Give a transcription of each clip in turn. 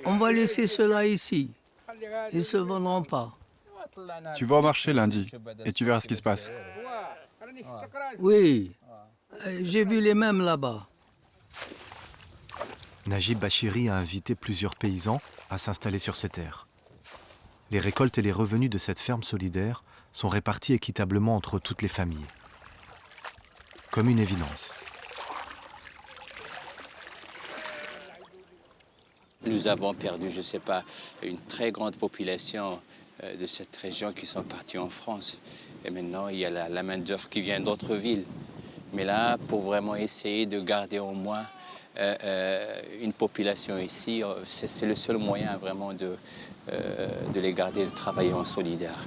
On va laisser cela ici. Ils ne se vendront pas. Tu vas au marché lundi et tu verras ce qui se passe. Oui, j'ai vu les mêmes là-bas. Najib Bachiri a invité plusieurs paysans à s'installer sur ses terres. Les récoltes et les revenus de cette ferme solidaire sont répartis équitablement entre toutes les familles. Comme une évidence. Nous avons perdu, je ne sais pas, une très grande population de cette région qui sont partis en France. Et maintenant, il y a la main-d'œuvre qui vient d'autres villes. Mais là, pour vraiment essayer de garder au moins une population ici, c'est le seul moyen vraiment de les garder, de travailler en solidaire.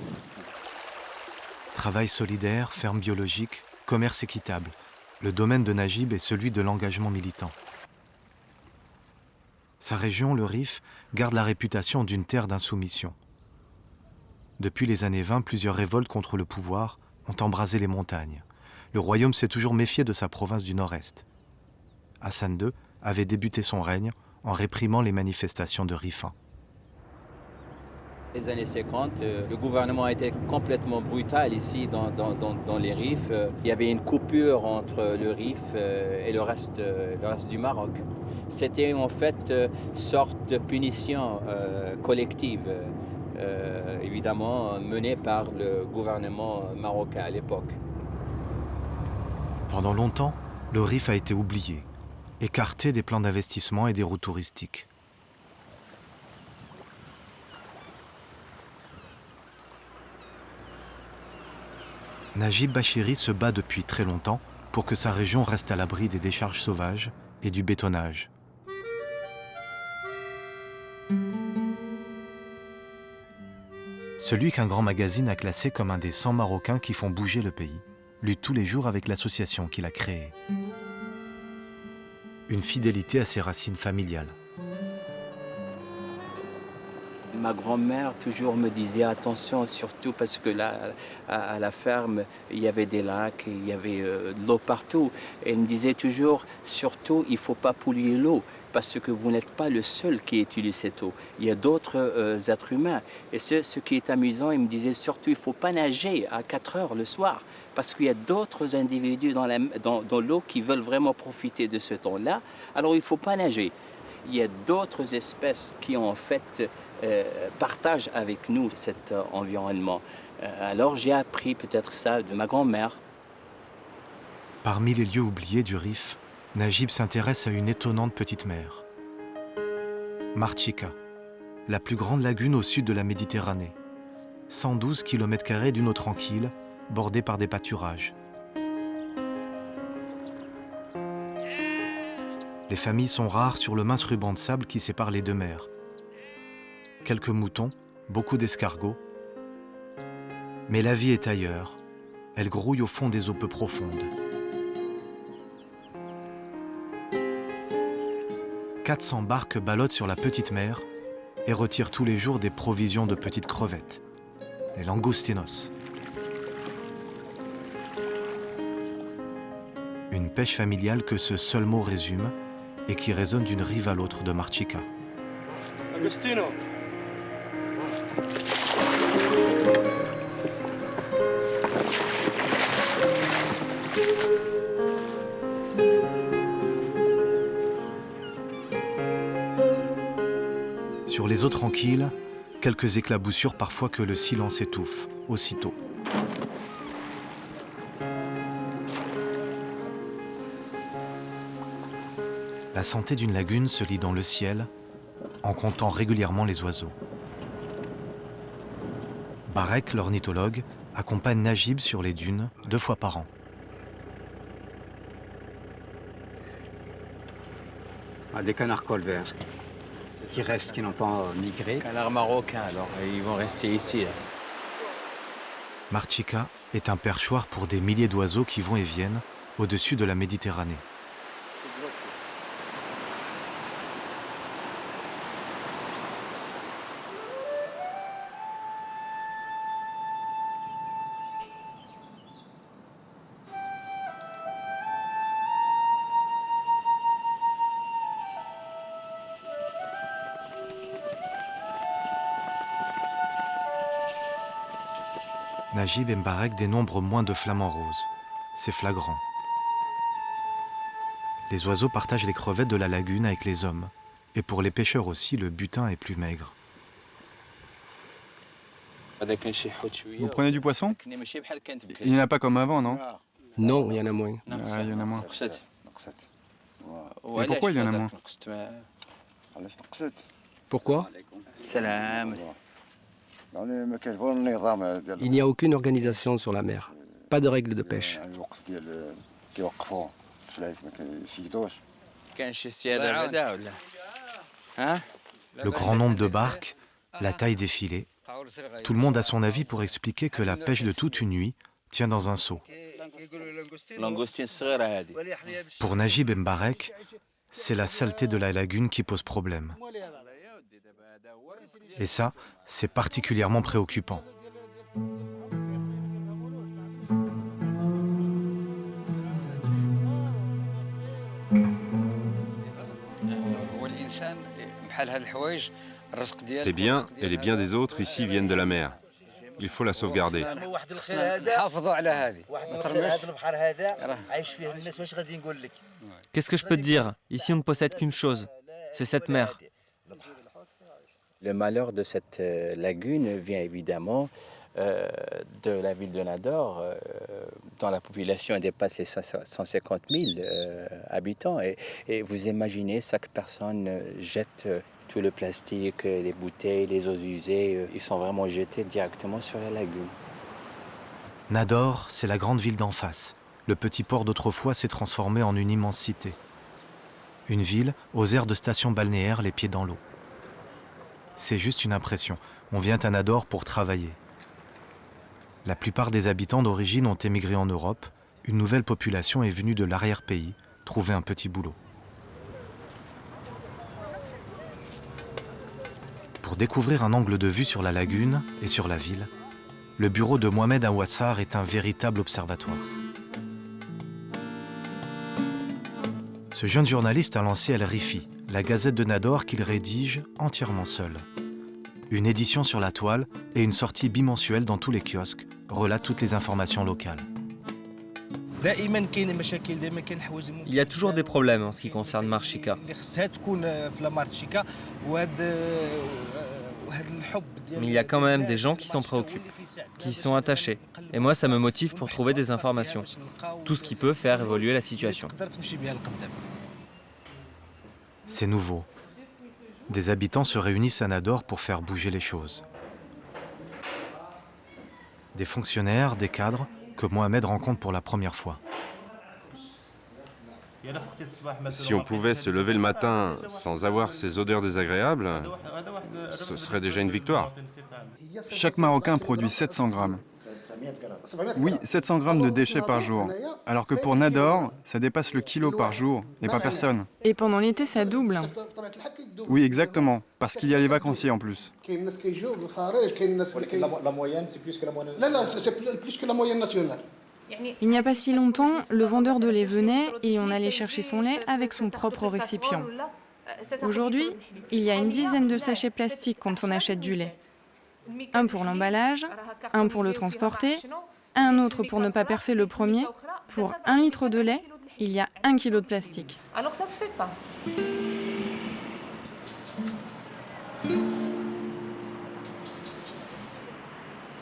Travail solidaire, ferme biologique, commerce équitable. Le domaine de Najib est celui de l'engagement militant. Sa région, le Rif, garde la réputation d'une terre d'insoumission. Depuis les années 20, plusieurs révoltes contre le pouvoir ont embrasé les montagnes. Le royaume s'est toujours méfié de sa province du Nord-Est. Hassan II avait débuté son règne en réprimant les manifestations de Rifins. Les années 50, le gouvernement a été complètement brutal ici dans les Rifs. Il y avait une coupure entre le Rif et le reste du Maroc. C'était en fait une sorte de punition collective, évidemment menée par le gouvernement marocain à l'époque. Pendant longtemps, le Rif a été oublié, écarté des plans d'investissement et des routes touristiques. Najib Bachiri se bat depuis très longtemps pour que sa région reste à l'abri des décharges sauvages et du bétonnage. Celui qu'un grand magazine a classé comme un des 100 Marocains qui font bouger le pays, lutte tous les jours avec l'association qu'il a créée. Une fidélité à ses racines familiales. Ma grand-mère toujours me disait attention, surtout parce que là, à la ferme, il y avait des lacs, il y avait de l'eau partout. Et elle me disait toujours, surtout, il ne faut pas polluer l'eau, parce que vous n'êtes pas le seul qui utilise cette eau. Il y a d'autres êtres humains. Et ce qui est amusant, il me disait surtout, il ne faut pas nager à 4 heures le soir, parce qu'il y a d'autres individus dans l'eau qui veulent vraiment profiter de ce temps-là. Alors il ne faut pas nager. Il y a d'autres espèces qui en fait partagent avec nous cet environnement. Alors j'ai appris peut-être ça de ma grand-mère. Parmi les lieux oubliés du Rif, Najib s'intéresse à une étonnante petite mer. Marchika, la plus grande lagune au sud de la Méditerranée. 112 km² d'une eau tranquille, bordée par des pâturages. Les familles sont rares sur le mince ruban de sable qui sépare les deux mers. Quelques moutons, beaucoup d'escargots. Mais la vie est ailleurs. Elle grouille au fond des eaux peu profondes. 400 barques ballottent sur la petite mer et retirent tous les jours des provisions de petites crevettes, les langoustinos. Une pêche familiale que ce seul mot résume et qui résonne d'une rive à l'autre de Marchika. Agostino. Sur les eaux tranquilles, quelques éclaboussures parfois que le silence étouffe, aussitôt. La santé d'une lagune se lit dans le ciel en comptant régulièrement les oiseaux. Barek, l'ornithologue, accompagne Najib sur les dunes 2 fois par an. Des canards colverts qui restent, qui n'ont pas migré. Canards marocains, alors ils vont rester ici. Là. Marchika est un perchoir pour des milliers d'oiseaux qui vont et viennent au-dessus de la Méditerranée. Najib Mbarek dénombre moins de flamants roses. C'est flagrant. Les oiseaux partagent les crevettes de la lagune avec les hommes. Et pour les pêcheurs aussi, le butin est plus maigre. Vous prenez du poisson? Il n'y en a pas comme avant, non? Non, il y en a moins. Ah, il y en a moins. Et pourquoi il y en a moins? Pourquoi? Salam. Il n'y a aucune organisation sur la mer. Pas de règles de pêche. Le grand nombre de barques, la taille des filets, tout le monde a son avis pour expliquer que la pêche de toute une nuit tient dans un seau. Pour Najib Mbarek, c'est la saleté de la lagune qui pose problème. Et ça, c'est particulièrement préoccupant. Tes biens et les biens des autres ici viennent de la mer. Il faut la sauvegarder. Qu'est-ce que je peux te dire? Ici, on ne possède qu'une chose, c'est cette mer. Le malheur de cette lagune vient évidemment de la ville de Nador, dont la population dépasse les 150 000 habitants. Et vous imaginez, chaque personne jette tout le plastique, les bouteilles, les eaux usées, ils sont vraiment jetés directement sur la lagune. Nador, c'est la grande ville d'en face. Le petit port d'autrefois s'est transformé en une immense cité. Une ville aux airs de stations balnéaires, les pieds dans l'eau. C'est juste une impression. On vient à Nador pour travailler. La plupart des habitants d'origine ont émigré en Europe. Une nouvelle population est venue de l'arrière-pays trouver un petit boulot. Pour découvrir un angle de vue sur la lagune et sur la ville, le bureau de Mohamed Awassar est un véritable observatoire. Ce jeune journaliste a lancé El Rifi, la gazette de Nador qu'il rédige entièrement seul. Une édition sur la toile et une sortie bimensuelle dans tous les kiosques relatent toutes les informations locales. Il y a toujours des problèmes en ce qui concerne Marchika. Mais il y a quand même des gens qui s'en préoccupent, qui sont attachés. Et moi, ça me motive pour trouver des informations. Tout ce qui peut faire évoluer la situation. C'est nouveau. Des habitants se réunissent à Nador pour faire bouger les choses. Des fonctionnaires, des cadres, que Mohamed rencontre pour la première fois. Si on pouvait se lever le matin sans avoir ces odeurs désagréables, ce serait déjà une victoire. Chaque Marocain produit 700 grammes. Oui, 700 grammes de déchets par jour. Alors que pour Nador, ça dépasse le kilo par jour, et pas personne. Et pendant l'été, ça double. Oui, exactement, parce qu'il y a les vacanciers en plus. La moyenne, c'est plus que la moyenne. Non, c'est plus que la moyenne nationale. Il n'y a pas si longtemps, le vendeur de lait venait et on allait chercher son lait avec son propre récipient. Aujourd'hui, il y a une dizaine de sachets plastiques quand on achète du lait. Un pour l'emballage, un pour le transporter, un autre pour ne pas percer le premier. Pour 1 litre de lait, il y a 1 kilo de plastique. Alors ça se fait pas.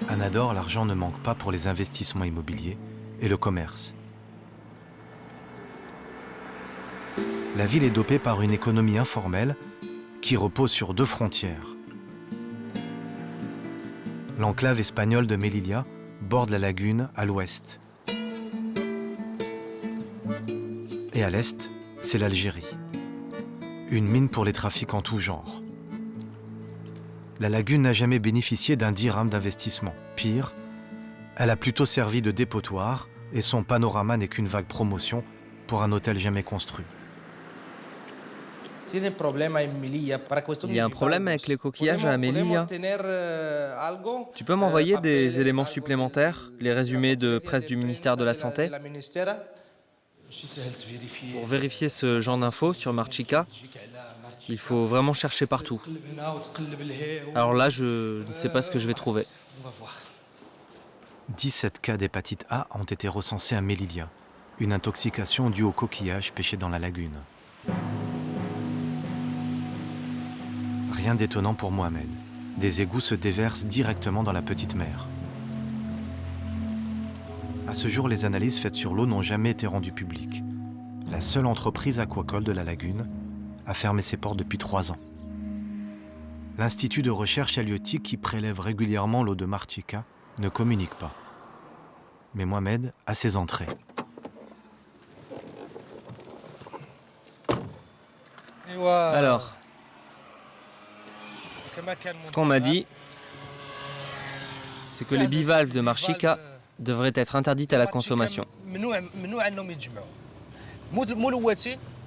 À Nador, l'argent ne manque pas pour les investissements immobiliers et le commerce. La ville est dopée par une économie informelle qui repose sur 2 frontières. L'enclave espagnole de Melilla borde la lagune à l'ouest. Et à l'est, c'est l'Algérie. Une mine pour les trafics en tout genre. La lagune n'a jamais bénéficié d'un dirham d'investissement. Pire, elle a plutôt servi de dépotoir et son panorama n'est qu'une vague promotion pour un hôtel jamais construit. Il y a un problème avec les coquillages à Melilla. Tu peux m'envoyer des éléments supplémentaires, les résumés de presse du ministère de la Santé? Pour vérifier ce genre d'infos sur Marchika, il faut vraiment chercher partout. Alors là, je ne sais pas ce que je vais trouver. 17 cas d'hépatite A ont été recensés à Melilla, une intoxication due aux coquillages pêchés dans la lagune. Rien d'étonnant pour Mohamed. Des égouts se déversent directement dans la petite mer. À ce jour, les analyses faites sur l'eau n'ont jamais été rendues publiques. La seule entreprise aquacole de la lagune a fermé ses portes depuis 3 ans. L'Institut de recherche halieutique qui prélève régulièrement l'eau de Marchica ne communique pas. Mais Mohamed a ses entrées. Alors, ce qu'on m'a dit, c'est que les bivalves de Marchica devraient être interdites à la consommation.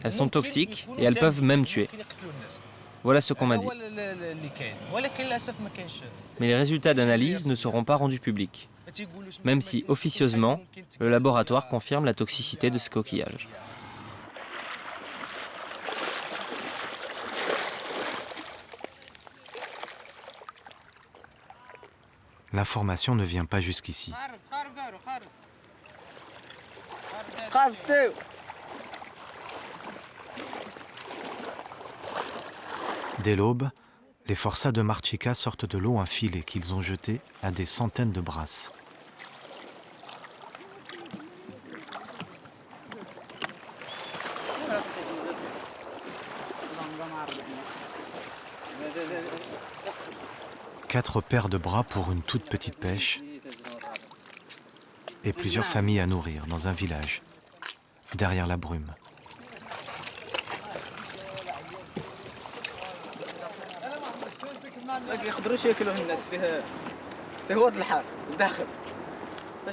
Elles sont toxiques et elles peuvent même tuer. Voilà ce qu'on m'a dit. Mais les résultats d'analyse ne seront pas rendus publics, même si, officieusement, le laboratoire confirme la toxicité de ces coquillages. L'information ne vient pas jusqu'ici. Dès l'aube, les forçats de Marchica sortent de l'eau un filet qu'ils ont jeté à des centaines de brasses. Quatre paires de bras pour une toute petite pêche et plusieurs familles à nourrir dans un village, derrière la brume.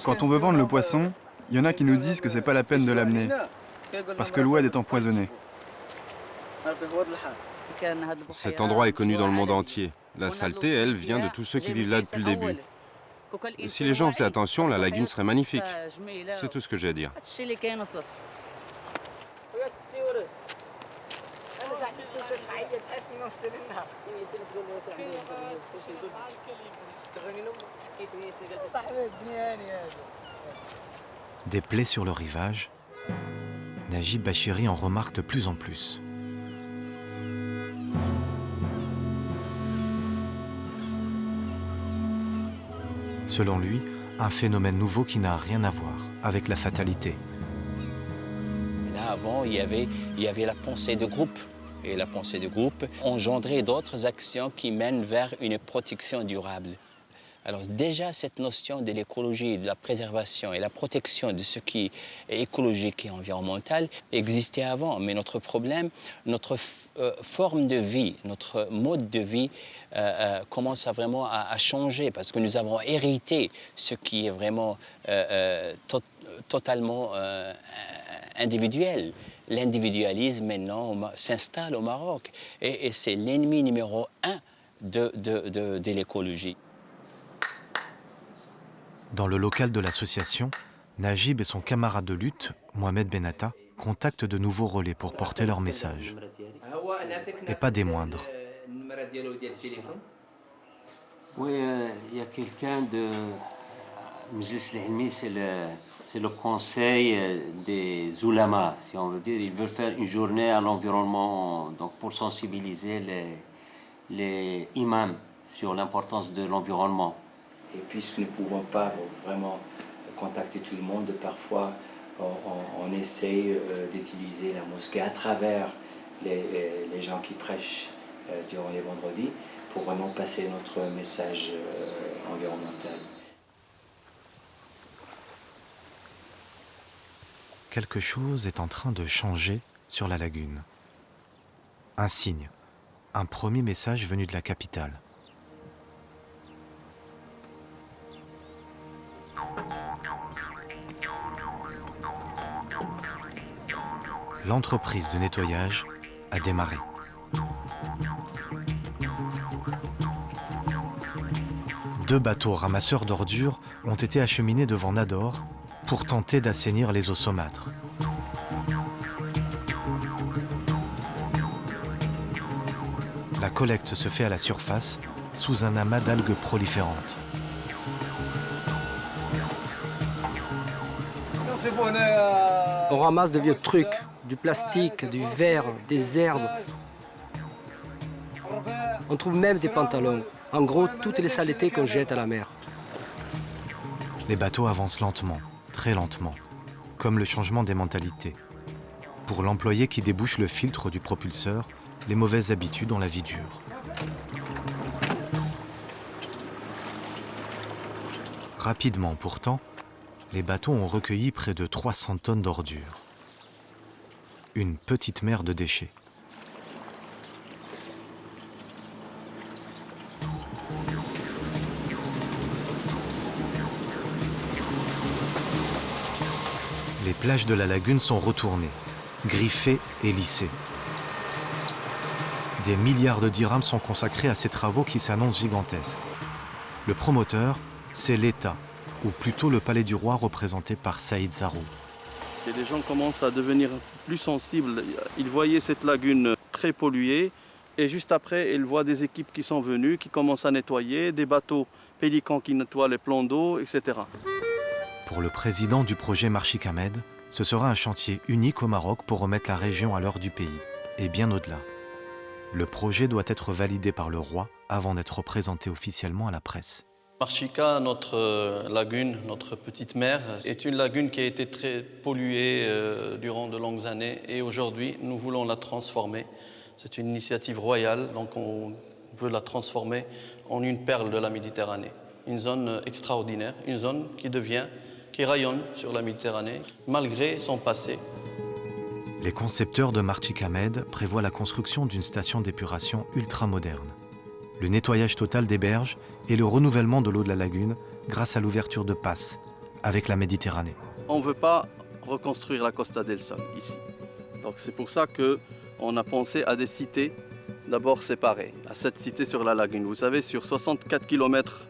Quand on veut vendre le poisson, il y en a qui nous disent que c'est pas la peine de l'amener, parce que l'oued est empoisonné. Cet endroit est connu dans le monde entier. La saleté, elle, vient de tous ceux qui vivent là depuis le début. Si les gens faisaient attention, la lagune serait magnifique. C'est tout ce que j'ai à dire. Des plaies sur le rivage, Najib Bachiri en remarque de plus en plus. Selon lui, un phénomène nouveau qui n'a rien à voir avec la fatalité. Là, avant, il y avait la pensée de groupe. Et la pensée de groupe engendrait d'autres actions qui mènent vers une protection durable. Alors déjà, cette notion de l'écologie, de la préservation et la protection de ce qui est écologique et environnemental existait avant. Mais notre problème, notre forme de vie, notre mode de vie commence à changer parce que nous avons hérité ce qui est vraiment totalement individuel. L'individualisme maintenant s'installe au Maroc et c'est l'ennemi numéro 1 de l'écologie. Dans le local de l'association, Najib et son camarade de lutte, Mohamed Benatta, contactent de nouveaux relais pour porter leur message. Et pas des moindres. Oui, il y a quelqu'un de Mjlis Al-Hilmi, c'est le conseil des oulamas, si on veut dire. Ils veulent faire une journée à l'environnement donc pour sensibiliser les imams sur l'importance de l'environnement. Et puisque nous ne pouvons pas vraiment contacter tout le monde, parfois on essaye d'utiliser la mosquée à travers les gens qui prêchent durant les vendredis pour vraiment passer notre message environnemental. Quelque chose est en train de changer sur la lagune. Un signe, un premier message venu de la capitale. L'entreprise de nettoyage a démarré. Deux bateaux ramasseurs d'ordures ont été acheminés devant Nador pour tenter d'assainir les eaux saumâtres. La collecte se fait à la surface, sous un amas d'algues proliférantes. On ramasse de vieux trucs, du plastique, du verre, des herbes. On trouve même des pantalons. En gros, toutes les saletés qu'on jette à la mer. Les bateaux avancent lentement, très lentement, comme le changement des mentalités. Pour l'employé qui débouche le filtre du propulseur, les mauvaises habitudes ont la vie dure. Rapidement pourtant, les bateaux ont recueilli près de 300 tonnes d'ordures. Une petite mer de déchets. Les plages de la lagune sont retournées, griffées et lissées. Des milliards de dirhams sont consacrés à ces travaux qui s'annoncent gigantesques. Le promoteur, c'est l'État, ou plutôt le Palais du Roi représenté par Saïd Zarou. Et les gens commencent à devenir plus sensibles. Ils voyaient cette lagune très polluée et juste après, ils voient des équipes qui sont venues, qui commencent à nettoyer, des bateaux pélicans qui nettoient les plans d'eau, etc. Pour le président du projet Marchik Ahmed, ce sera un chantier unique au Maroc pour remettre la région à l'heure du pays, et bien au-delà. Le projet doit être validé par le roi avant d'être présenté officiellement à la presse. Marchika, notre lagune, notre petite mer, est une lagune qui a été très polluée durant de longues années et aujourd'hui, nous voulons la transformer. C'est une initiative royale, donc on veut la transformer en une perle de la Méditerranée. Une zone extraordinaire, une zone qui rayonne sur la Méditerranée, malgré son passé. Les concepteurs de Marchik Ahmed prévoient la construction d'une station d'épuration ultramoderne, le nettoyage total des berges et le renouvellement de l'eau de la lagune grâce à l'ouverture de passes avec la Méditerranée. On ne veut pas reconstruire la Costa del Sol ici. Donc c'est pour ça qu'on a pensé à des cités d'abord séparées, à cette cité sur la lagune. Vous savez, sur 64 km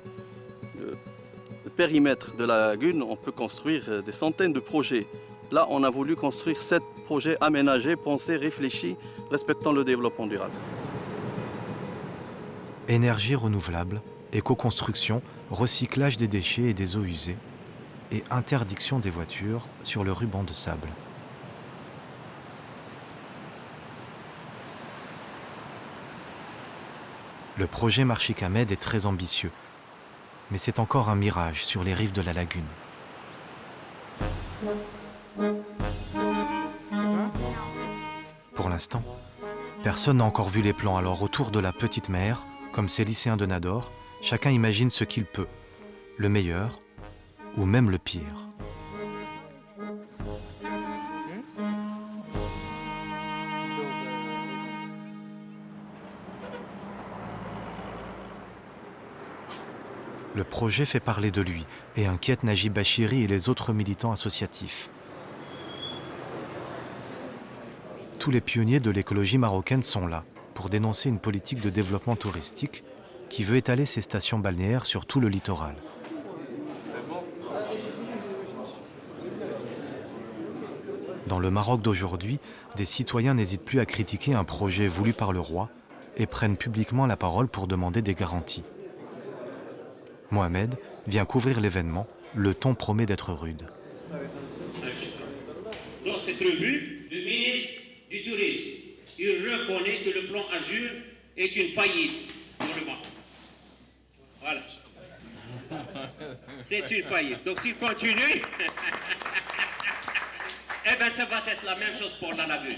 de périmètre de la lagune, on peut construire des centaines de projets. Là, on a voulu construire 7 projets aménagés, pensés, réfléchis, respectant le développement durable. Énergie renouvelable, éco-construction, recyclage des déchets et des eaux usées et interdiction des voitures sur le ruban de sable. Le projet Marchik Ahmed est très ambitieux, mais c'est encore un mirage sur les rives de la lagune. Pour l'instant, personne n'a encore vu les plans, alors autour de la petite mer, comme ces lycéens de Nador, chacun imagine ce qu'il peut, le meilleur ou même le pire. Le projet fait parler de lui et inquiète Najib Bachiri et les autres militants associatifs. Tous les pionniers de l'écologie marocaine sont là pour dénoncer une politique de développement touristique qui veut étaler ses stations balnéaires sur tout le littoral. Dans le Maroc d'aujourd'hui, des citoyens n'hésitent plus à critiquer un projet voulu par le roi et prennent publiquement la parole pour demander des garanties. Mohamed vient couvrir l'événement, le ton promet d'être rude. Dans cette revue, le ministre du Tourisme, il reconnaît que le plan Azur est une faillite pour le Maroc. Voilà. C'est une faillite. Donc s'il continue, eh bien ça va être la même chose pour la lagune.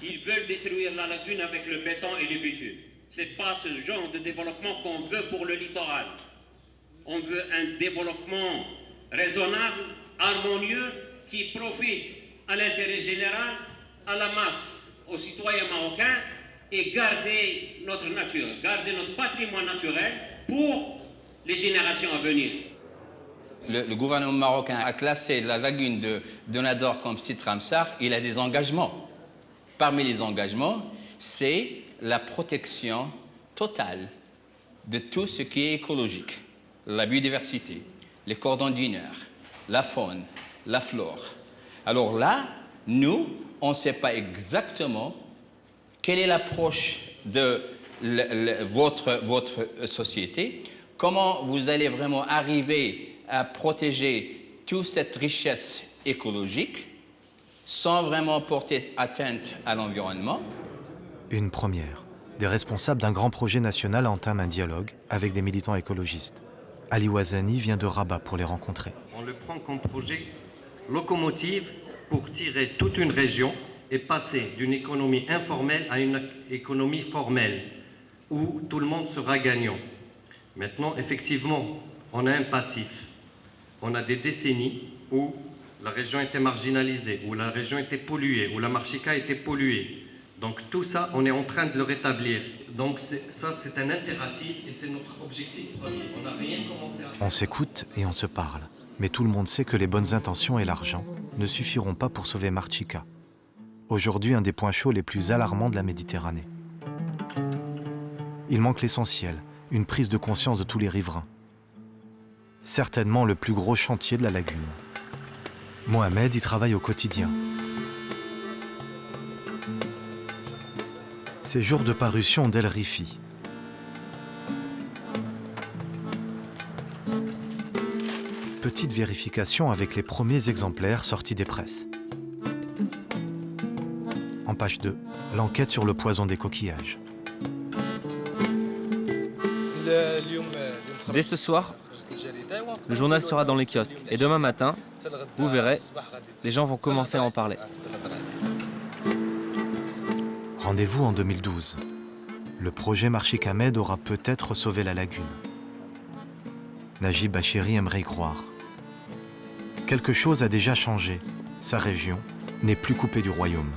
Ils veulent détruire la lagune avec le béton et le bitume. Ce n'est pas ce genre de développement qu'on veut pour le littoral. On veut un développement raisonnable, harmonieux, qui profite à l'intérêt général, à la masse, aux citoyens marocains, et garder notre nature, garder notre patrimoine naturel pour les générations à venir. Le gouvernement marocain a classé la lagune de Nador comme site Ramsar. Il a des engagements. Parmi les engagements, c'est la protection totale de tout ce qui est écologique. La biodiversité, les cordons dunaires, la faune, la flore. Alors là, nous, on ne sait pas exactement quelle est l'approche de votre société, comment vous allez vraiment arriver à protéger toute cette richesse écologique, sans vraiment porter atteinte à l'environnement. Une première. Des responsables d'un grand projet national entament un dialogue avec des militants écologistes. Ali Ouazani vient de Rabat pour les rencontrer. On le prend comme projet locomotive pour tirer toute une région et passer d'une économie informelle à une économie formelle, où tout le monde sera gagnant. Maintenant, effectivement, on a un passif. On a des décennies où la région était marginalisée, où la région était polluée, où la Marchika était polluée. Donc tout ça, on est en train de le rétablir. Donc ça, c'est un impératif et c'est notre objectif. On n'a rien commencé à... On s'écoute et on se parle. Mais tout le monde sait que les bonnes intentions et l'argent ne suffiront pas pour sauver Marchika. Aujourd'hui, un des points chauds les plus alarmants de la Méditerranée. Il manque l'essentiel, une prise de conscience de tous les riverains. Certainement le plus gros chantier de la lagune. Mohamed y travaille au quotidien. Ces jours de parution d'El Rifi. Petite vérification avec les premiers exemplaires sortis des presses. En page 2, l'enquête sur le poison des coquillages. Dès ce soir, le journal sera dans les kiosques. Et demain matin, vous verrez, les gens vont commencer à en parler. Rendez-vous en 2012. Le projet Marchika Med aura peut-être sauvé la lagune. Najib Bachiri aimerait y croire. Quelque chose a déjà changé. Sa région n'est plus coupée du royaume.